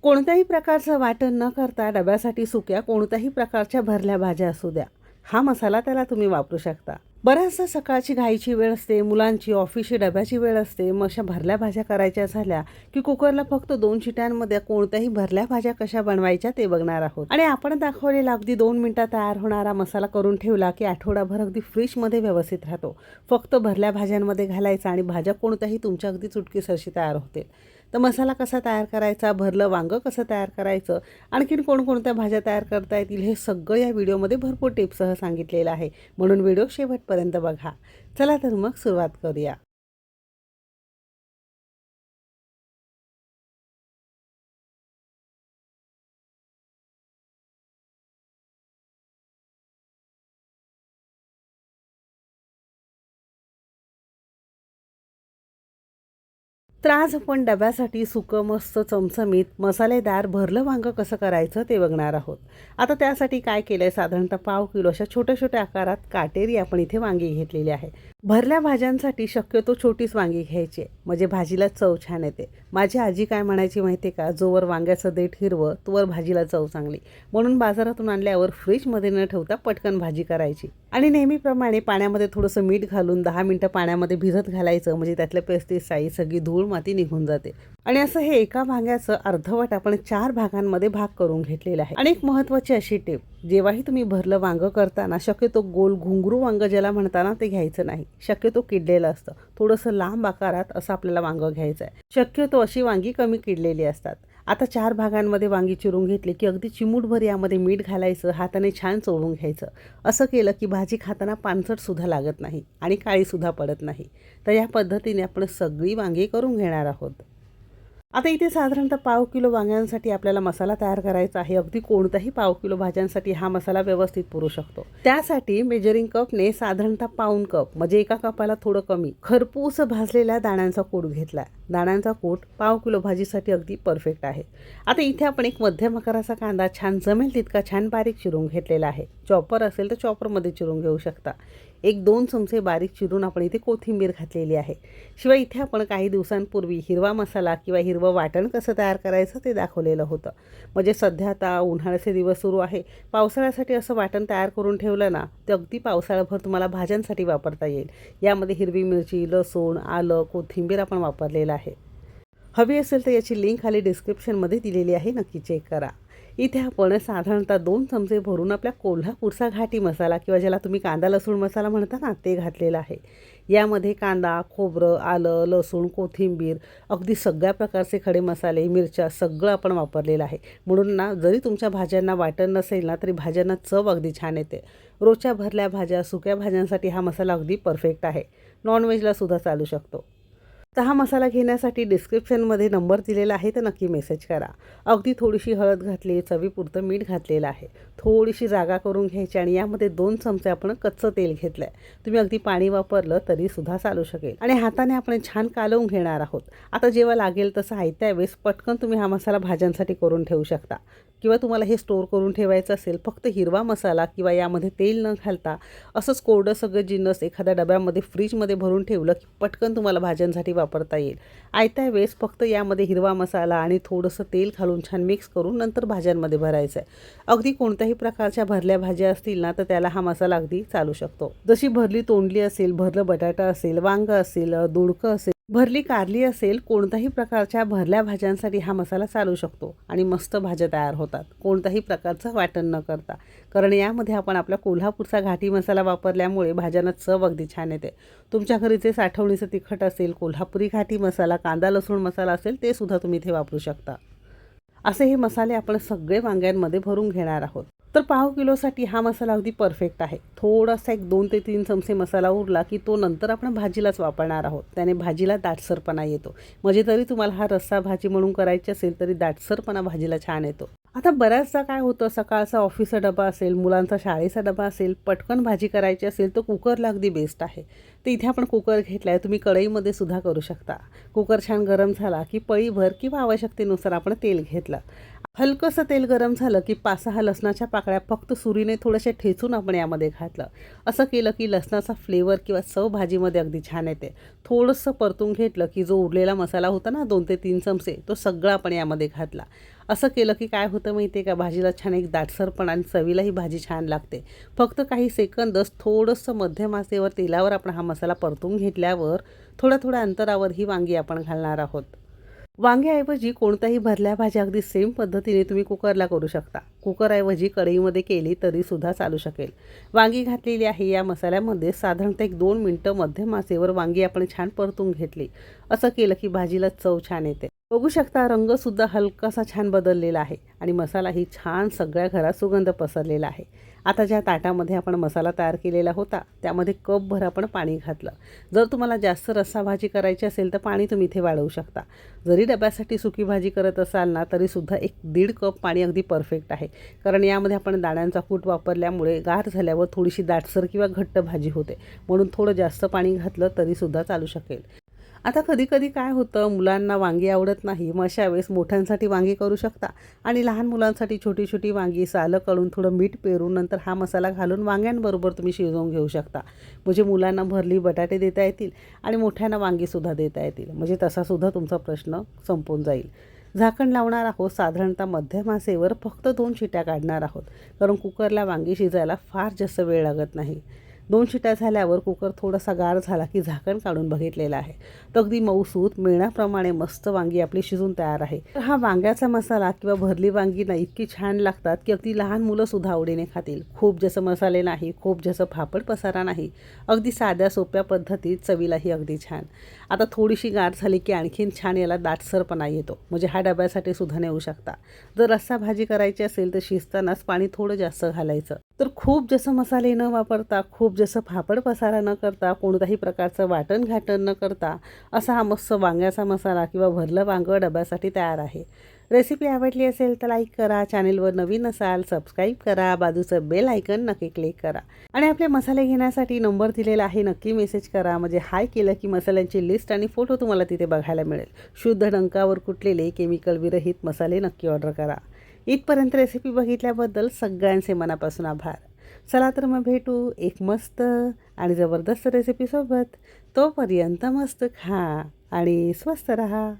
कोणत्याही प्रकारचं वाटण न करता डब्यासाठी सुक्या कोणत्याही प्रकारच्या भरल्या भाज्या असू द्या, हा मसाला त्याला तुम्ही वापरू शकता. बऱ्याचदा सकाळची घाईची वेळ असते, मुलांची ऑफिसची डब्याची वेळ असते. मग अशा भरल्या भाज्या करायच्या झाल्या की कुकरला फक्त 2 शिट्यांमध्ये कोणत्याही भरल्या भाज्या कशा बनवायच्या ते बघणार आहोत. आणि आपण दाखवलेला अगदी 2 मिनिटात तयार होणारा मसाला करून ठेवला की आठवडाभर अगदी फ्रीजमध्ये व्यवस्थित राहतो. फक्त भरल्या भाज्यांमध्ये घालायचा आणि भाज्या कोणत्याही तुमच्या अगदी चुटकीसरशी तयार होतील. तर मसाला कसा तयार करायचा, भरलं वांगं कसं तयार करायचं, आणखीन कोणकोणत्या भाज्या तयार करता येतील, हे सगळं या व्हिडिओमध्ये भरपूर टिप्ससह सांगितलेलं आहे. म्हणून व्हिडिओ शेवटपर्यंत बघा. चला तर मग सुरुवात करूया. तर आज आपण डब्यासाठी सुकं मस्त चमचमीत मसालेदार भरलं वांगं कसं करायचं ते बघणार आहोत. आता त्यासाठी काय केलं आहे, साधारणतः पाव किलो अशा छोट्या छोट्या आकारात काटेरी आपण इथे वांगी घेतलेली आहे. भरल्या भाज्यांसाठी शक्यतो छोटीच वांगी घ्यायची आहे, म्हणजे भाजीला चव छान येते. माझी आजी काय म्हणायची माहिती आहे का, जोवर वांग्याचं देठ हिरवं तोवर भाजीला चव चांगली. म्हणून बाजारातून आणल्यावर फ्रीजमध्ये न ठेवता पटकन भाजी करायची आणि नेहमीप्रमाणे पाण्यामध्ये थोडंसं मीठ घालून 10 मिनिटं पाण्यामध्ये भिजत घालायचं, म्हणजे त्यातलं पेस्टिसाईड सगळी धूळ माती निघून जाते. आणि असं हे एका भांग्याचं अर्धवट आपण 4 भागांमध्ये भाग करून घेतलेलं आहे. आणि एक महत्त्वाची अशी टिप, जेव्हाही तुम्ही भरलं वांगं करताना शक्यतो गोल घुंगरू वांगं ज्याला म्हणताना ते घ्यायचं नाही. शक्यतो किडलेलं असतं. थोडंसं लांब आकारात असं आपल्याला वांगं घ्यायचं आहे. शक्यतो अशी वांगी कमी किडलेली असतात. आता 4 भागांमध्ये वांगी चिरून घेतली की अगदी चिमूटभर यामध्ये मीठ घालायचं, हाताने छान चोळून घ्यायचं. असं केलं की भाजी खाताना पानसटसुद्धा लागत नाही आणि काळीसुद्धा पडत नाही. तर या पद्धतीने आपण सगळी वांगी करून घेणार आहोत. आता इथे साधारणतः पाव किलो वांग्यांसाठी आपल्याला मसाला तयार करायचा आहे. अगदी कोणत्याही पाव किलो भाज्यांसाठी हा मसाला व्यवस्थित पुरू शकतो. त्यासाठी मेजरिंग कपने साधारणतः पाऊण कप, म्हणजे एका कपाला थोडं कमी, खरपूस भाजलेल्या दाण्यांचा कूट घेतला. दाण्यांचा कूट पाव किलो भाजीसाठी अगदी परफेक्ट आहे. आता इथे आपण एक मध्यम आकाराचा कांदा छान जमेल तितका छान बारीक चिरून घेतलेला आहे. चॉपर असेल तर चॉपरमध्ये चिरून घेऊ शकता. 1-2 चमचे बारीक चिरून आपण इथे कोथिंबीर घातलेली आहे. शिवाय इथे आपण काही दिवसांपूर्वी हिरवा मसाला किंवा हिरवं वाटण कसं तयार करायचं ते दाखवलेलं होतं. म्हणजे सध्या आता उन्हाळ्याचे दिवस सुरू आहे. पावसाळ्यासाठी असं वाटण तयार करून ठेवलं ना, ते अगदी पावसाळ्याभर तुम्हाला भाज्यांसाठी वापरता येईल. यामध्ये हिरवी मिरची, लसूण, आलं, कोथिंबीर आपण वापरलेलं आहे. हवी असेल तर याची लिंक खाली डिस्क्रिप्शनमध्ये दिलेली आहे, नक्की चेक करा. इथे आपण साधारणतः 2 चमचे भरून आपल्या कोल्हापूरचा घाटी मसाला किंवा ज्याला तुम्ही कांदा लसूण मसाला म्हणता ना, ते घातलेला आहे. यामध्ये कांदा, खोबरं, आलं, लसूण, कोथिंबीर, अगदी सगळ्या प्रकारचे खडे मसाले, मिरच्या सगळं आपण वापरलेलं आहे. म्हणून ना, जरी तुमच्या भाज्यांना वाटण नसेल ना, तरी भाज्यांना चव अगदी छान येते. रोजच्या भरल्या भाज्या, सुक्या भाज्यांसाठी हा मसाला अगदी परफेक्ट आहे. नॉनव्हेजला सुद्धा चालू शकतो. तर हा मसाला घेण्यासाठी डिस्क्रिप्शनमध्ये नंबर दिलेला आहे, तर नक्की मेसेज करा. अगदी थोडीशी हळद घातली, चवीपुरतं मीठ घातलेलं आहे. थोडीशी जागा करून घ्यायची आणि यामध्ये 2 चमचे आपण कच्चं तेल घेतलं आहे. तुम्ही अगदी पाणी वापरलं तरीसुद्धा चालू शकेल. आणि हाताने आपण छान कालवून घेणार आहोत. आता जेव्हा लागेल तसं आयत्या वेळेस पटकन तुम्ही हा मसाला भाज्यांसाठी करून ठेवू शकता. किंवा तुम्हाला हे स्टोअर करून ठेवायचं असेल, फक्त हिरवा मसाला किंवा यामध्ये तेल न घालता असंच कोरडं सगळं जिन्नस एखाद्या डब्यामध्ये फ्रीजमध्ये भरून ठेवलं की पटकन तुम्हाला भाज्यांसाठी वापरता येईल. आयत्या वेळेस फक्त यामध्ये हिरवा मसाला आणि थोडंसं तेल घालून छान मिक्स करून नंतर भाज्यांमध्ये भरायचं आहे. अगदी कोणत्याही प्रकारच्या भरल्या भाज्या असतील ना, तर त्याला हा मसाला अगदी चालू शकतो. जशी भरली तोंडली असेल, भरलं बटाटा असेल, वांगं असेल, दोडकं असेल, भरली कारली असेल, कोणत्याही प्रकारच्या भरल्या भाज्यांसाठी हा मसाला चालू शकतो आणि मस्त भाज्या तयार होतात कोणत्याही प्रकारचं वाटण न करता. कारण यामध्ये आपण आपला कोल्हापूरचा घाटी मसाला वापरल्यामुळे भाज्यांना चव अगदी छान येते. तुमच्या घरी जे साठवणीचं तिखट असेल, कोल्हापुरी घाटी मसाला, कांदा लसूण मसाला असेल, ते सुद्धा तुम्ही इथे वापरू शकता. असे हे मसाले आपण सगळे वांग्यांमध्ये भरून घेणार आहोत. तर पाव किलोसाठी हा मसाला अगदी परफेक्ट आहे. थोडासा एक 2 ते 3 चमचे मसाला उरला की तो नंतर आपण भाजीलाच वापरणार आहोत. त्याने भाजीला दाटसरपणा येतो. म्हणजे तरी तुम्हाला हा रस्सा भाजी म्हणून करायची असेल तरी दाटसरपणा भाजीला छान येतो. आता बऱ्याचदा काय होतं, सकाळचा ऑफिसचा डबा असेल, मुलांचा शाळेचा डबा असेल, पटकन भाजी करायची असेल तर कुकरला अगदी बेस्ट आहे. तर इथे आपण कुकर घेतला आहे. तुम्ही कढईमध्ये सुद्धा करू शकता. कुकर छान गरम झाला की पळीभर किंवा आवश्यकतेनुसार आपण तेल घेतलं. हलकंसं तेल गरम झालं की 5-6 लसणाच्या पाकळ्या फक्त सुरीने थोड्याशा ठेचून आपण यामध्ये घातलं. असं केलं की लसणाचा फ्लेवर किंवा चव भाजीमध्ये अगदी छान येते. थोडंसं परतून घेतलं की जो उरलेला मसाला होता ना 2 ते 3 चमचे, तो सगळा आपण यामध्ये घातला. असं केलं की काय होतं माहिती आहे का, भाजीला छान एक दाटसरपणा आणि चवीलाही भाजी छान लागते. फक्त काही सेकंदच थोडंसं मध्यम आचेवर तेलावर आपण हा मसाला परतून घेतल्यावर थोड्या अंतरावर ही वांगी आपण घालणार आहोत. वांग्याऐवजी कोणत्याही भरल्या भाज्या अगदी सेम पद्धतीने तुम्ही कुकरला करू शकता. कुकरऐवजी कढईमध्ये केली तरीसुद्धा चालू शकेल. वांगी घातलेली आहे या मसाल्यामध्ये साधारणतः 1-2 मिनटं मध्यम आचेवर वांगी आपण छान परतून घेतली. असं केलं की भाजीला चव छान येते. बघू शकता रंगसुद्धा हलकासा छान बदललेला आहे आणि मसालाही छान सगळ्या घरात सुगंध पसरलेला आहे. आता ज्या ताटामध्ये आपण मसाला तयार केलेला होता त्यामध्ये कपभर आपण पाणी घातलं. जर तुम्हाला जास्त रस्सा भाजी करायची असेल तर पाणी तुम्ही इथे वाढवू शकता. जरी डब्यासाठी सुकी भाजी करत असाल ना तरीसुद्धा 1-1.5 कप पाणी अगदी परफेक्ट आहे. कारण यामध्ये आपण दाण्यांचा कूट वापरल्यामुळे गार झाल्यावर थोडीशी दाटसर किंवा घट्ट भाजी होते. म्हणून थोडं जास्त पाणी घातलं तरीसुद्धा चालू शकेल. आता कधी-कधी काय होतं, मुलांना वांगी आवडत नाही. मग अशा वेळेस मोठ्यांसाठी वांगी करू शकता आणि लहान मुलांसाठी छोटी-छोटी वांगी सालं काढून थोडं मीठ पेरून नंतर हा मसाला घालून वांग्यांबरोबर तुम्ही शिजवून घेऊ शकता. म्हणजे मुलांना भरली बटाटे देता येतील आणि मोठ्यांना वांगीसुद्धा देता येतील. म्हणजे तसासुद्धा तुमचा प्रश्न संपून जाईल. झाकण लावणार आहोत. साधारणतः मध्यम आचेवर फक्त 2 शिट्या काढणार आहोत. कारण कुकरला वांगी शिजायला फार जास्त वेळ लागत नाही. 2 शिट्या झाल्यावर कुकर थोडासा गार झाला की झाकण काढून बघितलेलं आहे. तर अगदी मऊसूत मेणाप्रमाणे मस्त वांगी आपली शिजून तयार आहे. तर हा वांग्याचा मसाला किंवा भरली वांगी ना इतकी छान लागतात की अगदी लहान मुलंसुद्धा आवडीने खातील. खूप जास्त मसाले नाही, खूप जास्त फापड पसारा नाही. अगदी साध्या सोप्या पद्धतीत चवीलाही अगदी छान. आता थोडीशी गार झाली की आणखीन छान याला दाटसरपणा येतो. म्हणजे हा डब्यासाठी सुद्धा नेऊ शकता. जर रस्सा भाजी करायची असेल तर शिजतानाच पाणी थोडं जास्त घालायचं. तर खूप जास्त मसाले न वापरता, खूप जास्त फापड पसारा न करता, कोणत्याही प्रकारचं वाटण-घाटण न करता असा हा मस्त वांग्याचा मसाला किंवा भरलं वांगं डब्यासाठी तयार आहे. रेसिपी आवडली असेल तर लाईक करा. चॅनेलवर नवीन असाल सबस्क्राईब करा. बाजूचं बेल आयकन नक्की क्लिक करा. आणि आपले मसाले घेण्यासाठी नंबर दिलेला आहे, नक्की मेसेज करा. म्हणजे हाय केलं की मसाल्यांची लिस्ट आणि फोटो तुम्हाला तिथे बघायला मिळेल. शुद्ध डंकावर कुटलेले केमिकल विरहित मसाले नक्की ऑर्डर करा. इथपर्यंत रेसिपी बघितल्याबद्दल सगळ्यांचे मनापासून आभार. चला तर मग भेटू एक मस्त आणि जबरदस्त रेसिपीसोबत. तोपर्यंत मस्त खा आणि स्वस्त रहा.